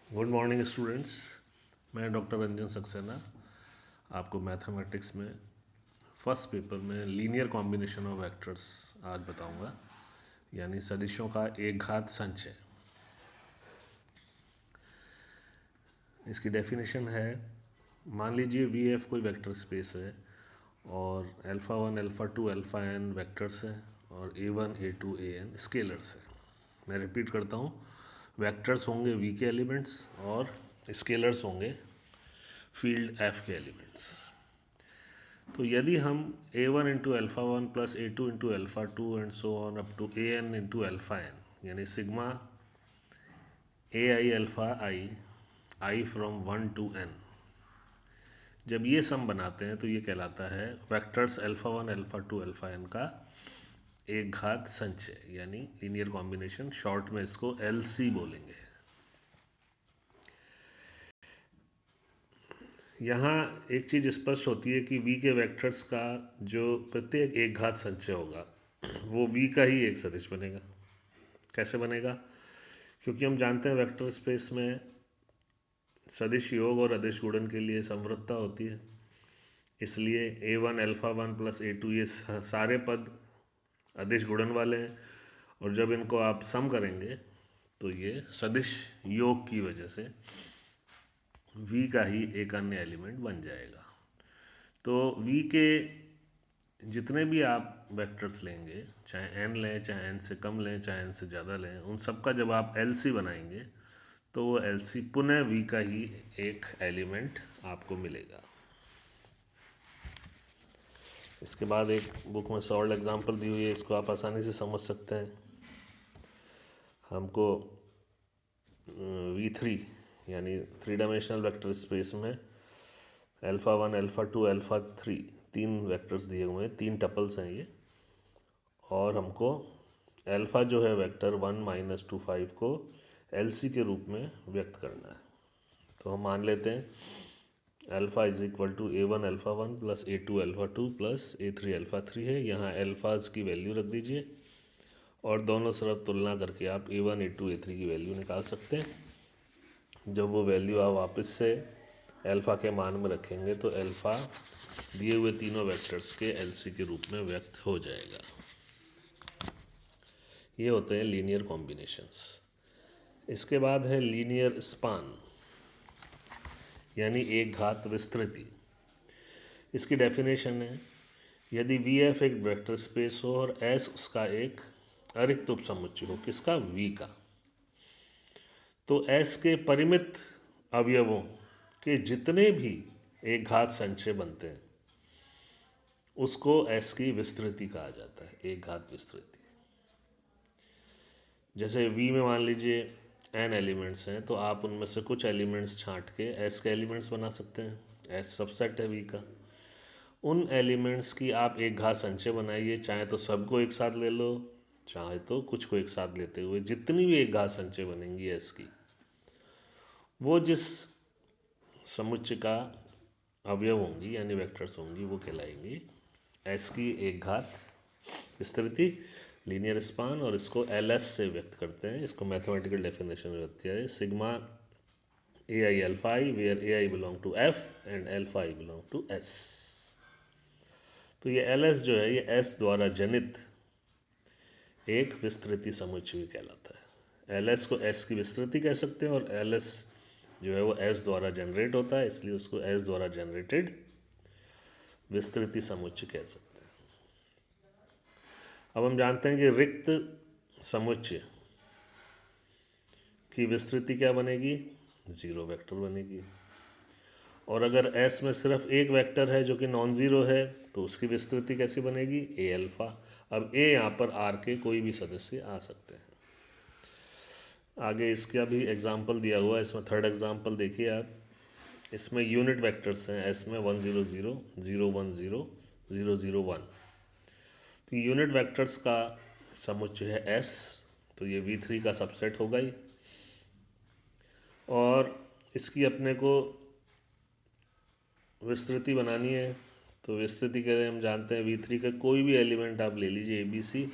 Good morning students. मैं doctor Ranjan Saxena आपको mathematics में फर्स्ट पेपर में लीनियर कॉम्बिनेशन ऑफ वेक्टर्स आज बताऊंगा, यानी सदिशों का एक घात संचय। इसकी डेफिनेशन है, मान लीजिए वी एफ कोई वेक्टर स्पेस है और alpha one alpha two alpha N vectors हैं और A one A two A N scalars हैं। मैं रिपीट करता हूँ, वेक्टर्स होंगे वी के एलिमेंट्स और स्केलर्स होंगे फील्ड एफ के एलिमेंट्स। तो यदि हम A one into alpha one plus A two into alpha two and so on up to A N into alpha N, यानी sigma A I alpha I from one to N, जब ये sum बनाते हैं तो ये कहलाता है vectors alpha one alpha two alpha N का एक घात संचय, यानी लीनियर कॉम्बिनेशन। शॉर्ट में इसको एल सी बोलेंगे। यहाँ एक चीज़ स्पष्ट होती है कि v के वेक्टर्स का जो प्रत्येक एक घात संचय होगा वो v का ही एक सदिश बनेगा। कैसे बनेगा? क्योंकि हम जानते हैं वेक्टर स्पेस में सदिश योग और अदिश गुणन के लिए समवृत्ता होती है, इसलिए A one alpha one plus A two ये सारे पद अदिश गुणन वाले हैं, और जब इनको आप सम करेंगे तो ये सदिश योग की वजह से v का ही एक अन्य एलिमेंट बन जाएगा। तो v के जितने भी आप वेक्टर्स लेंगे, चाहे n लें, चाहे n से कम लें, चाहे n से ज़्यादा लें, उन सब का जब आप LC बनाएंगे तो वो LC पुनः v का ही एक एलिमेंट आपको मिलेगा। इसके बाद एक बुक में सॉल्व एग्जांपल दी हुई है, इसको आप आसानी से समझ सकते हैं। हमको V3 यानी थ्री डायमेंशनल वेक्टर स्पेस में alpha one alpha two alpha three तीन वेक्टर्स दिए हुए हैं, तीन टपल्स हैं ये, और हमको अल्फ़ा जो है वेक्टर 1-2 5 को LC के रूप में व्यक्त करना है। तो हम मान लेते हैं alpha is equal to a one alpha one plus A two alpha two plus a three alpha three है। यहाँ अल्फ़ाज की वैल्यू रख दीजिए और दोनों तरफ तुलना करके आप A one A two A three की वैल्यू निकाल सकते हैं। जब वो वैल्यू आप वापस से अल्फ़ा के मान में रखेंगे तो अल्फ़ा दिए हुए तीनों वेक्टर्स के LC के रूप में व्यक्त हो जाएगा। ये होते हैं लीनियर कॉम्बिनेशंस। इसके बाद है लीनियर स्पान, यानी एक घात विस्तृति। इसकी डेफिनेशन है, यदि वी एफ एक वेक्टर स्पेस हो और एस उसका एक अरिक्त उपसमुच्चय हो, किसका? वी का, तो एस के परिमित अवयवों के जितने भी एक घात संचय बनते हैं उसको एस की विस्तृति कहा जाता है, एक घात विस्तृति। जैसे वी में मान लीजिए n एलिमेंट्स हैं, तो आप उनमें से कुछ एलिमेंट्स छांट के s के एलिमेंट्स बना सकते हैं। s सबसेट है v का। उन एलिमेंट्स की आप एक घात संचय बनाइए, चाहे तो सबको एक साथ ले लो, चाहे तो कुछ को एक साथ लेते हुए जितनी भी एक घात संचय बनेंगी s की, वो जिस समुच्चय का अवयव होंगी यानी वेक्टर्स होंगी वो कहलाएंगी s की एक घात विस्तृति, लीनियर स्पान। और इसको LS से व्यक्त करते हैं। इसको मैथमेटिकल डेफिनेशन में व्यक्त किया है, sigma A I alpha i where a i belong to F and alpha i belong to S. तो ये LS जो है ये S द्वारा जनित एक विस्तृति समुच्चय कहलाता है। LS को S की विस्तृति कह सकते हैं और LS जो है वो S द्वारा जनरेट होता है, इसलिए उसको S द्वारा जनरेटेड विस्तृति समुच्चय कह सकते हैं। अब हम जानते हैं कि रिक्त समुच्चय की विस्तृति क्या बनेगी? ज़ीरो वेक्टर बनेगी। और अगर S में सिर्फ एक वेक्टर है जो कि नॉन ज़ीरो है तो उसकी विस्तृति कैसी बनेगी? ए अल्फ़ा। अब ए यहाँ पर R के कोई भी सदस्य आ सकते हैं। आगे इसका भी एग्जाम्पल दिया हुआ है, इसमें थर्ड एग्जाम्पल देखिए आप। इसमें यूनिट वेक्टर्स हैं S में 1 0 0 0 1 0 0 0 1। तो यूनिट वेक्टर्स का समुच्चय है S, तो ये V3 का सबसेट होगा ही। और इसकी अपने को विस्तृति बनानी है, तो विस्तृति के लिए हम जानते हैं V3 का कोई भी एलिमेंट आप ले लीजिए ABC,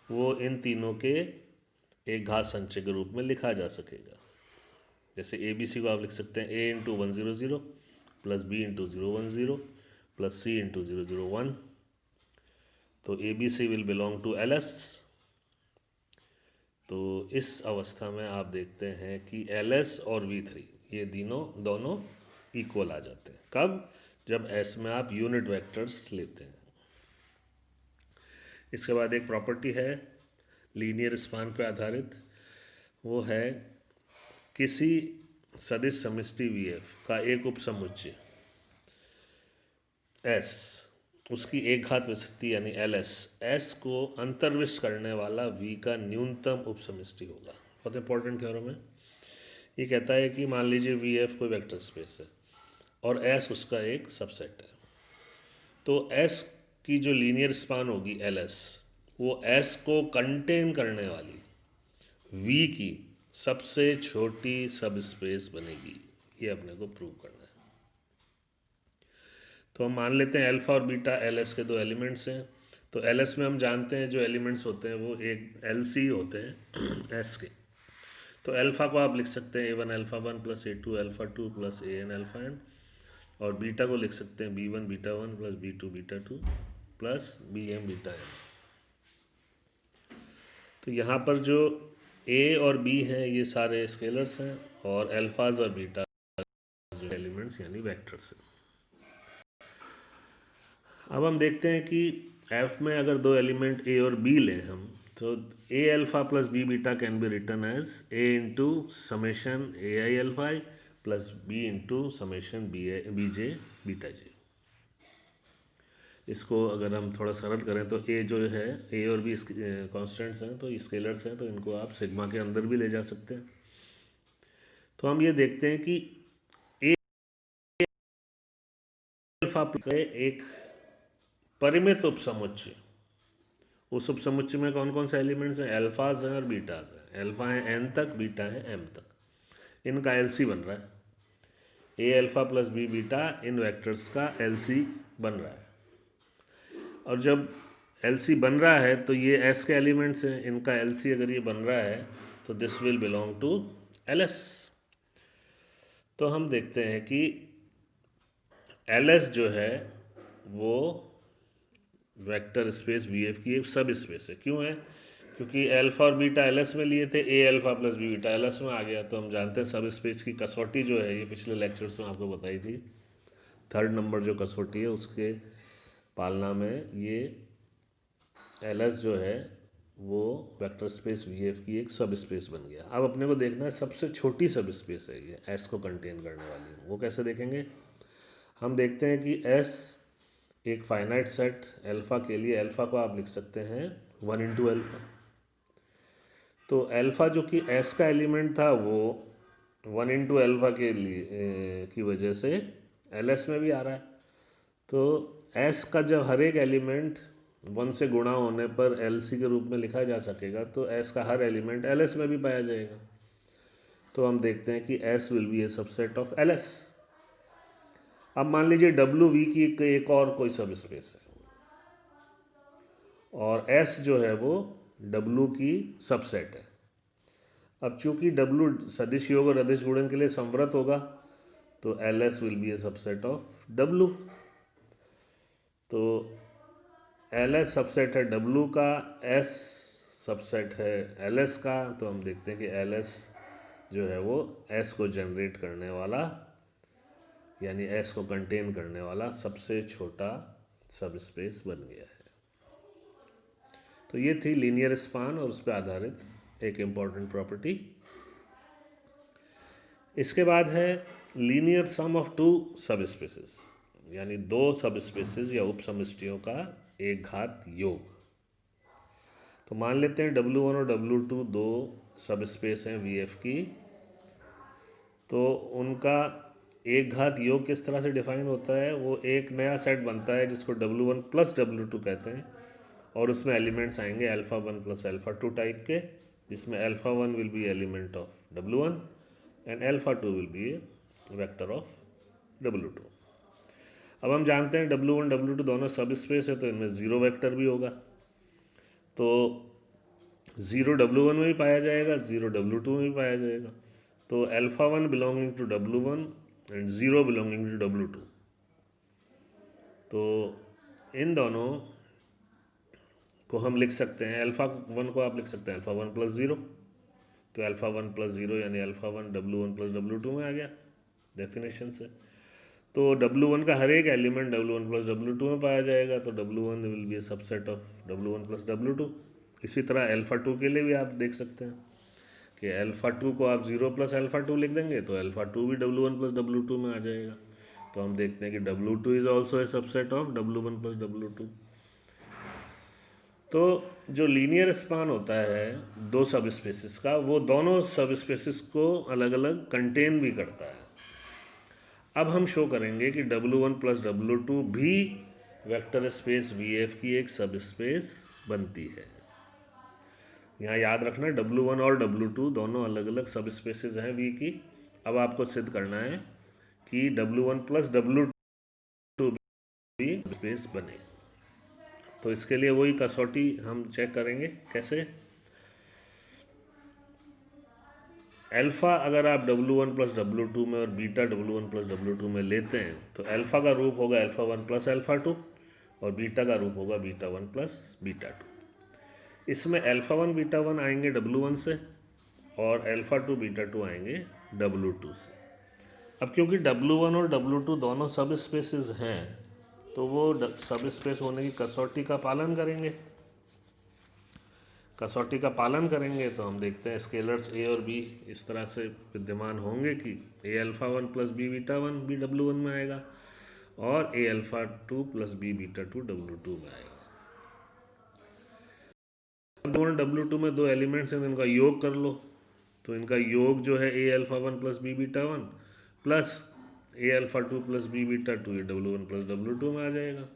वो इन तीनों के एक घात संचय के रूप में लिखा जा सकेगा। जैसे ए बी सी को आप लिख सकते हैं A into 100 plus B into 010 plus C into 001। तो A B C will belong to L S. तो इस अवस्था में आप देखते हैं कि एल एस और वी थ्री ये दोनों इक्वल आ जाते हैं। कब? जब एस में आप यूनिट वेक्टर्स लेते हैं। इसके बाद एक प्रॉपर्टी है लीनियर स्पान पर आधारित, वो है किसी सदिश समष्टि वी एफ का एक उपसमुच्चय एस, उसकी एक घात विस्तृति यानी एल एस, एस को अंतर्विष्ट करने वाला वी का न्यूनतम उपसमष्टि होगा। बहुत इंपॉर्टेंट थ्योरम है। ये कहता है कि मान लीजिए वी एफ कोई वेक्टर स्पेस है और एस उसका एक सबसेट है, तो एस की जो लीनियर स्पान होगी एल एस, वो एस को कंटेन करने वाली वी की सबसे छोटी सब स्पेस बनेगी। ये अपने को प्रूव करना है। तो हम मान लेते हैं अल्फा और बीटा एल एस के दो एलिमेंट्स हैं। तो एल एस में हम जानते हैं जो एलिमेंट्स होते हैं वो एक एल सी होते हैं एस के। तो अल्फा को आप लिख सकते हैं A one alpha one plus A two alpha two plus A N alpha N, और बीटा को लिख सकते हैं B one beta one plus B two beta two plus B M beta M. तो यहाँ पर जो ए और बी हैं ये सारे स्केलर्स हैं और अल्फाज और बीटा जो एलिमेंट्स यानी वेक्टर्स हैं। अब हम देखते हैं कि एफ में अगर दो एलिमेंट ए और बी लें हम, तो A alpha plus B beta can be written as A into summation A I alpha I plus B into summation B J beta J. इसको अगर हम थोड़ा सरल करें तो ए जो है ए और बी कॉन्स्टेंट्स हैं, तो स्केलर्स हैं, तो इनको आप सिग्मा के अंदर भी ले जा सकते हैं। तो हम ये देखते हैं कि ए अल्फा एक परिमित उपसमुच्चय, उस उपसमुच्चय में कौन कौन से एलिमेंट्स हैं? अल्फाज हैं और बीटाज हैं। अल्फा है एन तक, बीटा है एम तक। इनका एलसी बन रहा है ए अल्फा प्लस बी बीटा, इन वेक्टर्स का एलसी बन रहा है। और जब एलसी बन रहा है तो ये एस के एलिमेंट्स हैं, इनका एलसी अगर ये बन रहा है तो this will belong to L S. तो हम देखते हैं कि एल एस जो है वो वेक्टर स्पेस वी एफ की एक सब स्पेस है। क्यों है? क्योंकि अल्फा और बीटा एल एस में लिए थे, A alpha plus B beta L S में आ गया। तो हम जानते हैं सब स्पेस की कसौटी जो है, ये पिछले लेक्चर्स में आपको बताई थी, थर्ड नंबर जो कसौटी है उसके पालना में ये एल एस जो है वो वेक्टर स्पेस वी एफ की एक सब स्पेस बन गया। अब अपने को देखना है सबसे छोटी सब स्पेस है ये एस को कंटेन करने वाली, वो कैसे देखेंगे? हम देखते हैं कि एस एक फाइनाइट सेट अल्फा के लिए, अल्फा को आप लिख सकते हैं 1 इंटू अल्फा। तो अल्फा जो कि एस का एलिमेंट था वो 1 इंटू अल्फा के लिए की वजह से एल एस में भी आ रहा है। तो एस का जब हर एक एलिमेंट 1 से गुणा होने पर एल सी के रूप में लिखा जा सकेगा, तो एस का हर एलिमेंट एल एस में भी पाया जाएगा। तो हम देखते हैं कि S will be A subset of L S. अब मान लीजिए डब्ल्यू वी की एक और कोई सब स्पेस है और एस जो है वो डब्ल्यू की सबसेट है। अब चूंकि डब्ल्यू सदिश योग और अदिश गुणन के लिए संवृत होगा, तो L S will be A subset of W. तो एल एस सबसेट है डब्ल्यू का, एस सबसेट है एल एस का। तो हम देखते हैं कि एल एस जो है वो एस को जनरेट करने वाला यानी एस को कंटेन करने वाला सबसे छोटा सब स्पेस बन गया है। तो ये थी लीनियर स्पान और उस पर आधारित एक इम्पॉर्टेंट प्रॉपर्टी। इसके बाद है लीनियर सम ऑफ टू सब स्पेसेस, यानी दो सब स्पेसेस या उपसमष्टियों का एक घात योग। तो मान लेते हैं W1 और W2 दो सब स्पेस हैं VF की। तो उनका एक घात योग किस तरह से डिफाइन होता है? वो एक नया सेट बनता है जिसको W1 प्लस W2 कहते हैं, और उसमें एलिमेंट्स आएंगे alpha one plus alpha to type के, जिसमें alpha one will be element of W1 and alpha two will be A vector of W2। अब हम जानते हैं W1 W2 दोनों सब स्पेस है, तो इनमें ज़ीरो वेक्टर भी होगा। तो ज़ीरो W1 में भी पाया जाएगा, ज़ीरो W2 में भी पाया जाएगा। तो alpha one belonging to W1 and zero belonging to W2। तो इन दोनों को हम लिख सकते हैं, अल्फ़ा वन को आप लिख सकते हैं अल्फ़ा वन प्लस ज़ीरो। तो अल्फ़ा वन प्लस ज़ीरो यानी alpha one W1 plus W2 में आ गया डेफिनेशन से। तो W1 का हर एक एलिमेंट W1 प्लस W2 में पाया जाएगा, तो W1 will be A subset of W1 plus W2। इसी तरह अल्फ़ा टू के लिए भी आप देख सकते हैं कि अल्फ़ा टू को आप ज़ीरो प्लस अल्फ़ा टू लिख देंगे तो अल्फ़ा टू भी W1 प्लस W2 में आ जाएगा। तो हम देखते हैं कि W2 is also a subset of W1 plus W2। तो जो लीनियर स्पान होता है दो सब स्पेसिस का, वो दोनों सब स्पेसिस को अलग अलग कंटेन भी करता है। अब हम शो करेंगे कि W1 प्लस W2 भी वेक्टर स्पेस VF की एक सब स्पेस बनती है। यहाँ याद रखना W1 और W2 दोनों अलग अलग सब स्पेसिस हैं V की। अब आपको सिद्ध करना है कि W1 प्लस W2 भी स्पेस बने। तो इसके लिए वही कसौटी हम चेक करेंगे। कैसे? अल्फ़ा अगर आप W1 प्लस W2 में और बीटा W1 प्लस W2 में लेते हैं तो अल्फ़ा का रूप होगा alpha one plus alpha to और बीटा का रूप होगा beta one plus beta two. इसमें अल्फ़ा वन बीटा वन आएंगे W1 से और अल्फ़ा टू बीटा टू आएंगे W2 से। अब क्योंकि W1 और W2 दोनों सब स्पेसेस हैं तो वो सब स्पेस होने की कसौटी का पालन करेंगे। कसौटी का पालन करेंगे तो हम देखते हैं स्केलर्स ए और बी इस तरह से विद्यमान होंगे कि A alpha one plus B beta one भी W1 में आएगा और A alpha two plus B beta two W2 में आएगा। W2 में दो एलिमेंट्स हैं, इनका योग कर लो। तो इनका योग जो है A alpha one plus B beta one plus A alpha two plus B beta two, ये W1 प्लस W2 में आ जाएगा।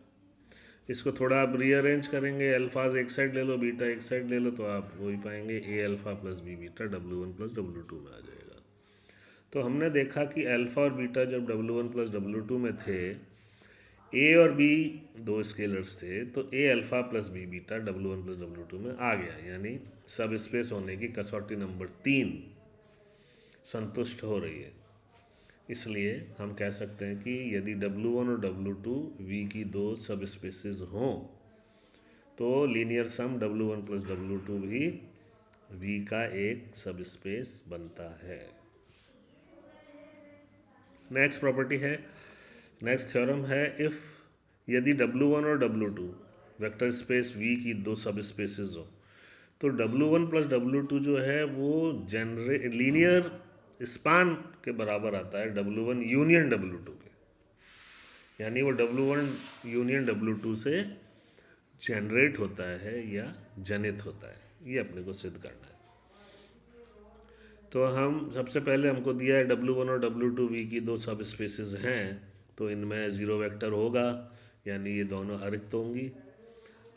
इसको थोड़ा आप रीअरेंज करेंगे, अल्फाज एक साइड ले लो बीटा एक साइड ले लो, तो आप वही पाएंगे A alpha plus B beta W1 plus W2 में आ जाएगा। तो हमने देखा कि अल्फ़ा और बीटा जब W1 प्लस W2 में थे, ए और बी दो स्केलर्स थे, तो A alpha plus B beta W1 plus W2 में आ गया, यानी सब स्पेस होने की कसौटी नंबर 3 संतुष्ट हो रही है। इसलिए हम कह सकते हैं कि यदि W1 और W2 V की दो सब स्पेसिस हों तो लीनियर सम W1 प्लस W2 भी V का एक सब स्पेस बनता है। नेक्स्ट प्रॉपर्टी है, नेक्स्ट थ्योरम है, इफ़ यदि W1 और W2 वेक्टर स्पेस V की दो सब स्पेसिस हो तो W1 प्लस W2 जो है वो लीनियर स्पान के बराबर आता है W1 यूनियन W2 के, यानी वो W1 यूनियन W2 से जनरेट होता है या जनित होता है। ये अपने को सिद्ध करना है। तो हम सबसे पहले हमको दिया है W1 और W2 V की दो सब स्पेसिस हैं, तो इनमें ज़ीरो वेक्टर होगा, यानी ये दोनों अरिक्त होंगी।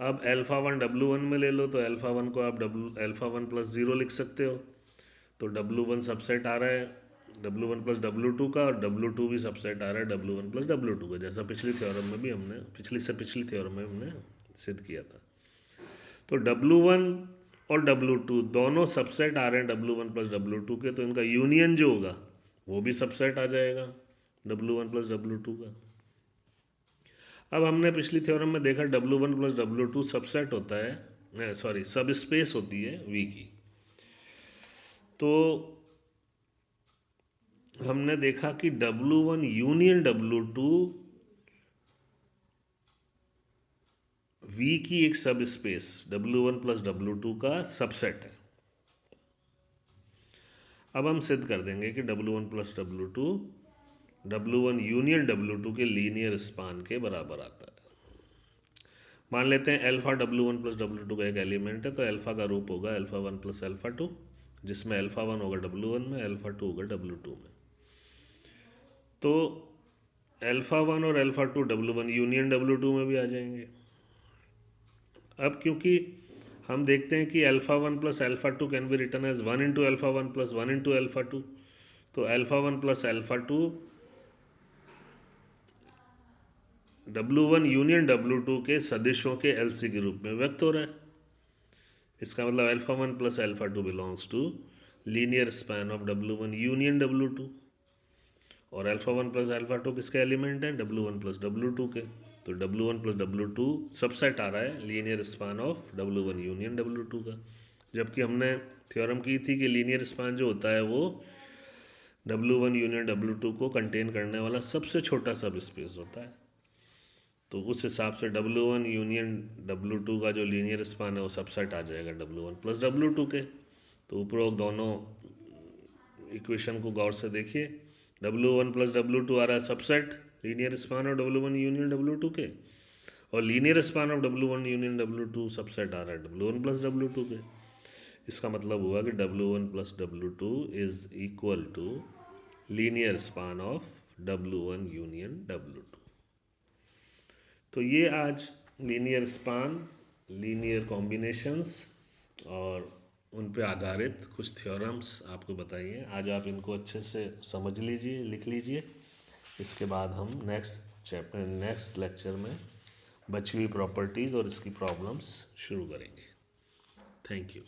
अब अल्फ़ा वन W1 में ले लो तो अल्फ़ा वन को आप अल्फ़ा वन प्लस ज़ीरो लिख सकते हो, तो W1 सबसेट आ रहा है W1 प्लस W2 का और W2 भी सबसेट आ रहा है W1 प्लस W2 का, जैसा पिछली थ्योरम में भी हमने पिछली थ्योरम में हमने सिद्ध किया था। तो W1 और W2 दोनों सबसेट आ रहे हैं W1 प्लस W2 के, तो इनका यूनियन जो होगा वो भी सबसेट आ जाएगा W1 प्लस W2 का। अब हमने पिछली थ्योरम में देखा W1 प्लस W2 सबसेट होता है, सॉरी सब स्पेस होती है V की। तो हमने देखा कि W1 यूनियन W2 V की एक सब स्पेस W1 प्लस W2 का सबसेट है। अब हम सिद्ध कर देंगे कि W1 plus W2 W1 union W2 के लीनियर स्पान के बराबर आता है। मान लेते हैं अल्फ़ा W1 प्लस W2 का एक एलिमेंट है, तो अल्फ़ा का रूप होगा alpha one plus alpha to, जिसमें अल्फ़ा वन होगा W1 में, अल्फ़ा टू होगा W2 में। तो अल्फ़ा वन और alpha two W1 union W2 में भी आ जाएंगे। अब क्योंकि हम देखते हैं कि alpha one plus alpha two can be written as one into alpha one plus one into alpha two, तो alpha one plus alpha two W1 union W2 के सदिशों के LC के रूप में व्यक्त हो रहा है। इसका मतलब alpha one plus alpha two belongs to linear span of W1 union W2, और α1 प्लस α2 किसके एलिमेंट हैं? W1 प्लस W2 के। तो W1 प्लस W2 सबसेट आ रहा है linear span of W1 union W2 का, जबकि हमने थ्योरम की थी कि लीनियर स्पैन जो होता है वो W1 यूनियन W2 को कंटेन करने वाला सबसे छोटा सब स्पेस होता है। तो उस हिसाब से W1 यूनियन W2 का जो लीनियर स्पैन है वो सबसेट आ जाएगा W1 प्लस W2 के। तो उपरोक्त दोनों इक्वेशन को गौर से देखिए, W1 प्लस W2 आ रहा है subset linear span of W1 union W2 के, और linear span of W1 union W2 subset आ रहा है W1 प्लस W2 के। इसका मतलब हुआ कि W1 plus W2 is equal to linear span of W1 union W2। तो ये आज लीनियर स्पैन, लीनियर कॉम्बिनेशंस और उन पे आधारित कुछ थ्योरम्स आपको बताइए। आज आप इनको अच्छे से समझ लीजिए, लिख लीजिए। इसके बाद हम नेक्स्ट लेक्चर में बची हुई प्रॉपर्टीज़ और इसकी प्रॉब्लम्स शुरू करेंगे। Thank you.